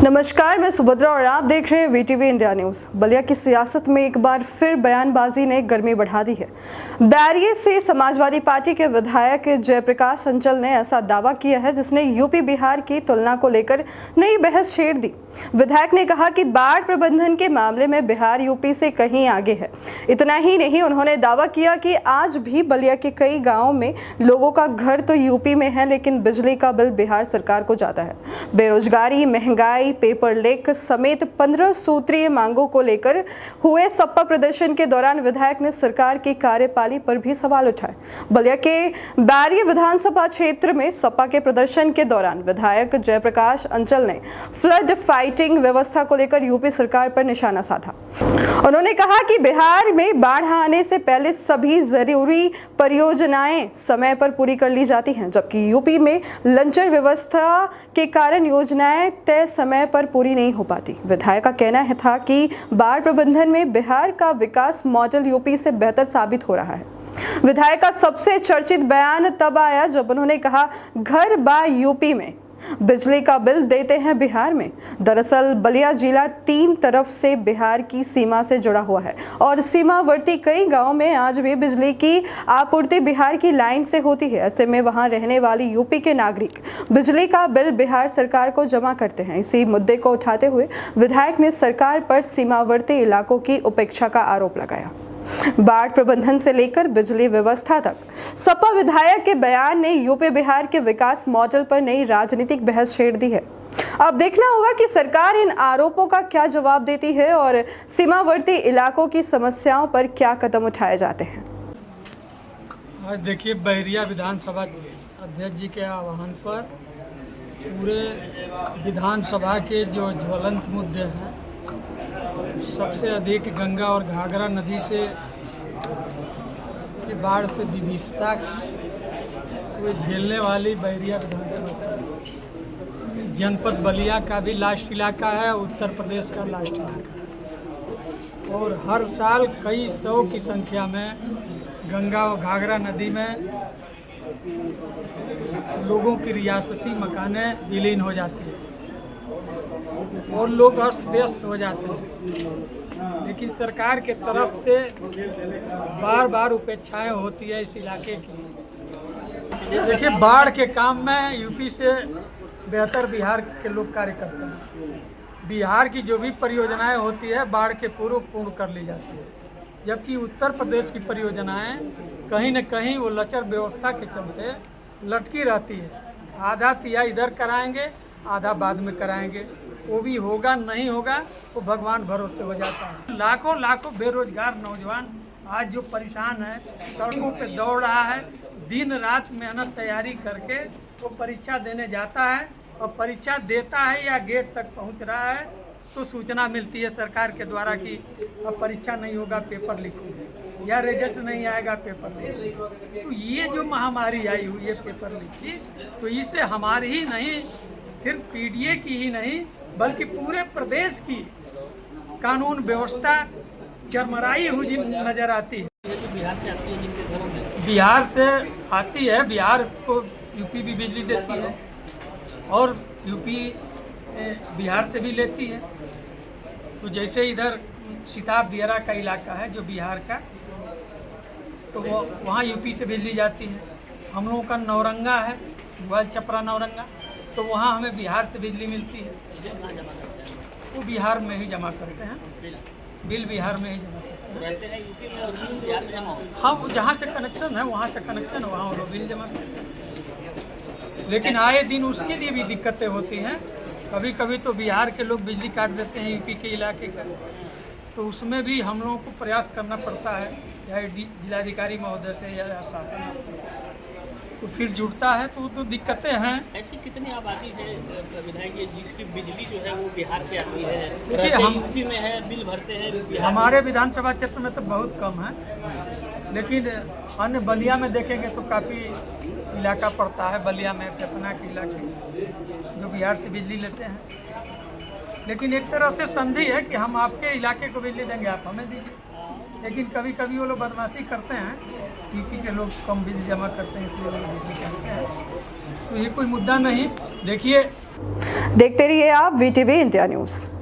नमस्कार, मैं सुभद्रा और आप देख रहे हैं वीटीवी इंडिया न्यूज। बलिया की सियासत में एक बार फिर बयानबाजी ने गर्मी बढ़ा दी है। बैरिया से समाजवादी पार्टी के विधायक जयप्रकाश अंचल ने ऐसा दावा किया है जिसने यूपी बिहार की तुलना को लेकर नई बहस छेड़ दी। विधायक ने कहा कि बाढ़ प्रबंधन के मामले में बिहार यूपी से कहीं आगे है। इतना ही नहीं, उन्होंने दावा किया कि आज भी बलिया के कई गाँव में लोगों का घर तो यूपी में है, लेकिन बिजली का बिल बिहार सरकार को जाता है। बेरोजगारी, महंगाई, पेपर लीक समेत 15 सूत्रीय मांगों को लेकर हुए सपा प्रदर्शन के दौरान विधायक ने सरकार की कार्यपाली पर भी सवाल उठाए। बलिया के बैरिया विधानसभा क्षेत्र में सपा के प्रदर्शन के दौरान विधायक जयप्रकाश अंचल ने फ्लड फाइटिंग व्यवस्था को लेकर यूपी सरकार पर निशाना साधा। उन्होंने कहा कि बिहार में बाढ़ आने से पहले सभी जरूरी परियोजनाएं समय पर पूरी कर ली जाती हैं, जबकि यूपी में लंचर व्यवस्था के कारण योजनाएं तय समय पर पूरी नहीं हो पाती। विधायक का कहना था कि बाढ़ प्रबंधन में बिहार का विकास मॉडल यूपी से बेहतर साबित हो रहा है। विधायक का सबसे चर्चित बयान तब आया जब उन्होंने कहा, घर बा यूपी में, बिजली का बिल देते हैं बिहार में। दरअसल बलिया जिला 3 तरफ से बिहार की सीमा से जुड़ा हुआ है और सीमावर्ती कई गांवों में आज भी बिजली की आपूर्ति बिहार की लाइन से होती है। ऐसे में वहां रहने वाली यूपी के नागरिक बिजली का बिल बिहार सरकार को जमा करते हैं। इसी मुद्दे को उठाते हुए विधायक ने सरकार पर सीमावर्ती इलाकों की उपेक्षा का आरोप लगाया। बाढ़ प्रबंधन से लेकर बिजली व्यवस्था तक सपा विधायक के बयान ने यूपी बिहार के विकास मॉडल पर नई राजनीतिक बहस छेड़ दी है। अब देखना होगा कि सरकार इन आरोपों का क्या जवाब देती है और सीमावर्ती इलाकों की समस्याओं पर क्या कदम उठाए जाते हैं। आज देखिए, बैरिया विधानसभा अध्यक्ष जी के आह्वान पर पूरे विधानसभा के जो ज्वलंत मुद्दे हैं, सबसे अधिक गंगा और घाघरा नदी से की बाढ़ से विभीषिका को झेलने वाली बैरिया विधानसभा जनपद बलिया का भी लास्ट इलाका है, उत्तर प्रदेश का लास्ट इलाका है। और हर साल कई सौ की संख्या में गंगा और घाघरा नदी में लोगों की रियासती मकानें विलीन हो जाती हैं और लोग अस्त व्यस्त हो जाते हैं। लेकिन सरकार के तरफ से बार बार उपेक्षाएं होती है इस इलाके की। देखिए, बाढ़ के काम में यूपी से बेहतर बिहार के लोग कार्य करते हैं। बिहार की जो भी परियोजनाएं होती है बाढ़ के पूर्व पूर्ण कर ली जाती है, जबकि उत्तर प्रदेश की परियोजनाएं कहीं न कहीं वो लचर व्यवस्था के चलते लटकी रहती है। आधा तिया इधर कराएंगे, आधा बाद में कराएंगे। वो भी होगा नहीं होगा वो भगवान भरोसे हो जाता है। लाखों लाखों बेरोजगार नौजवान आज जो परेशान है, सड़कों पे दौड़ रहा है, दिन रात मेहनत तैयारी करके वो परीक्षा देने जाता है और परीक्षा देता है या गेट तक पहुंच रहा है तो सूचना मिलती है सरकार के द्वारा कि अब परीक्षा नहीं होगा, पेपर लीक होगा, या रिजल्ट नहीं आएगा, पेपर लीक। तो ये जो महामारी आई हुई है पेपर लीक की, तो इससे हमारी ही नहीं, सिर्फ पीडीए की ही नहीं बल्कि पूरे प्रदेश की कानून व्यवस्था चरमराई हुई नजर आती है। बिहार से आती है जिनके घरों में, बिहार से आती है, बिहार को यूपी भी बिजली देती है और यूपी बिहार से भी लेती है। तो जैसे इधर सिताब दियरा का इलाका है जो बिहार का, तो वो वहाँ यूपी से बिजली जाती है। हम लोगों का नौरंगा है, ग्वाल छपरा नौरंगा, तो वहाँ हमें बिहार से बिजली मिलती है। वो बिहार में ही जमा करते हैं, बिल बिहार में ही जमा करते हैं। यूपी में और बिहार में जमा हो। हाँ, वो जहाँ से कनेक्शन है वहाँ से कनेक्शन, वहाँ वो लोग बिल जमा करते हैं। लेकिन आए दिन उसके लिए भी दिक्कतें होती हैं। कभी कभी तो बिहार के लोग बिजली काट देते हैं यूपी के इलाके का, तो उसमें भी हम लोगों को प्रयास करना पड़ता है, चाहे जिलाधिकारी महोदय से या शासन, तो फिर जुड़ता है तो दिक्कतें हैं। ऐसी कितनी आबादी है विधायक जी जिसकी बिजली जो है वो बिहार से आती है? देखिए, हम यूपी में है, बिल भरते हैं। हमारे विधानसभा क्षेत्र में तो बहुत कम है, लेकिन अन्य बलिया में देखेंगे तो काफ़ी इलाका पड़ता है। बलिया में फेफना के इलाके जो बिहार से बिजली लेते हैं। लेकिन एक तरह से संधि है कि हम आपके इलाके को बिजली देंगे, आप हमें दीजिए। लेकिन कभी कभी वो लोग बदमाशी करते हैं यूपी के लोग कम बिजली जमा करते हैं, इसलिए लोग बिजली चाहते हैं। तो ये कोई मुद्दा नहीं। देखिए, देखते रहिए आप VTV इंडिया न्यूज़।